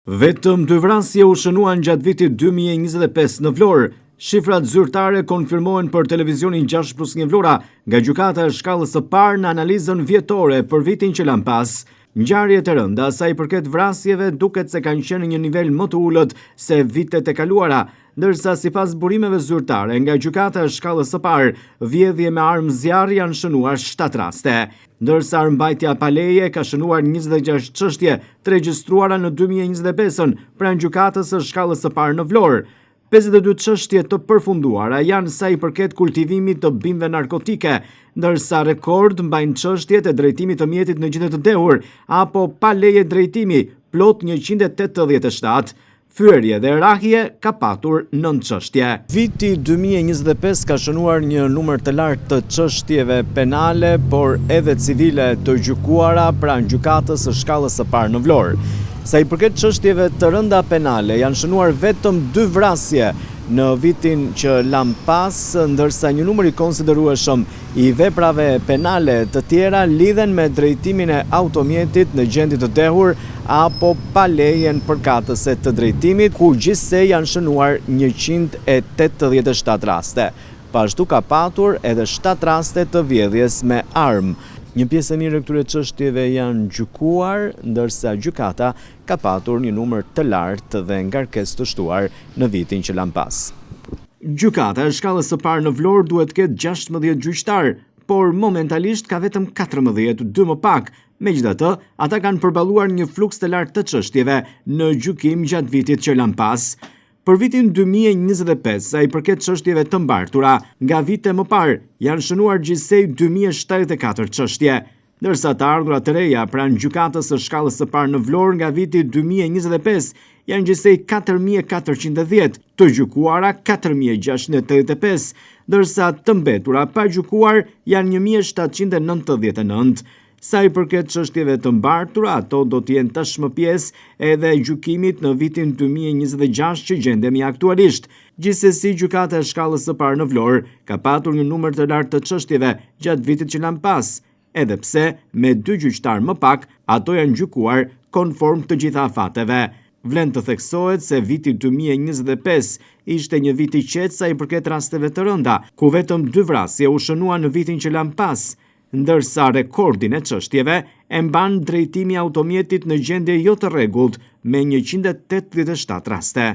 Vetëm 2 vrasje u shënuan gjatë vitit 2025 në Vlorë. Shifrat zyrtare konfirmohen për televizionin 6+1 Vlora nga gjykata e shkallës së parë në analizën vjetore për vitin që lan pas. Ngjarjet e rënda sa i përket vrasjeve duket se kanë qenë në një nivel më të ulët se vitet e kaluara, ndërsa sipas burimeve zyrtare nga gjykata e shkallës së parë, vjedhje me armë zjarri janë shënuar 7 raste, ndërsa armbajtja pa leje ka shënuar 26 çështje të regjistruara në 2025 pranë gjykatës së shkallës së parë në Vlorë. 52 çështje të përfunduara janë sa i përket kultivimit të bimëve narkotike, ndërsa rekord mbajnë çështjet e drejtimit të mjetit në gjendje të dehur apo pa leje drejtimi, plot 187. Fyerje dhe rrahje ka patur 9 çështje. Viti 2025 ka shënuar një numër të lartë të çështjeve penale, por edhe civile të gjykuara pranë gjykatës së shkallës së parë në Vlorë. Sa i përket çështjeve të rënda penale, janë shënuar vetëm 2 vrasje në vitin që lan pas, ndërsa një numër i konsiderueshëm i veprave penale të tjera lidhen me drejtimin e automjetit në gjendje të dehur apo pa lejen përkatëse të drejtimit, ku gjithsej janë shënuar 187 raste. Pashtu ka patur edhe 7 raste të vjedhjes me armë. Një pjesë e mirë e këtyre çështjeve janë gjykuar, ndërsa gjykata ka patur një numër të lartë dhe ngarkesë të shtuar në vitin që lan pas. Gjykata e shkallës së parë në Vlorë duhet të ketë 16 gjyqtar, por momentalisht ka vetëm 14, 2 më pak. Megjithatë, ata kanë përballuar një fluks të lartë të çështjeve në gjykim gjatë vitit që lan pas. Për vitin 2025, sa i përket çështjeve të mbartura, nga vite më parë janë shënuar gjithsej 2074 çështje, ndërsa të ardhurat të reja pranë gjykatës së shkallës së parë në Vlorë nga viti 2025 janë gjithsej 4410, të gjykuara 4685, ndërsa të mbetura pa gjykuar janë 1799. Sa i përket çështjeve të mbartura, ato do të jenë tashmë pjesë edhe e gjykimit në vitin 2026 që gjendemi aktualisht. Gjithsesi, gjykata e shkallës së parë në Vlorë ka patur një numër të lartë të çështjeve gjatë vitit që lan pas, edhe pse me 2 gjyqtar më pak, ato janë gjykuar konform të gjitha afateve. Vlen të theksohet se viti 2025 ishte një vit i qetë sa i përket rasteve të rënda, ku vetëm 2 vrasje u shënuan në vitin që lan pas, ndërsa rekordin e çështjeve e mban drejtimi automjetit në gjendje jo të rregullt me 187 raste.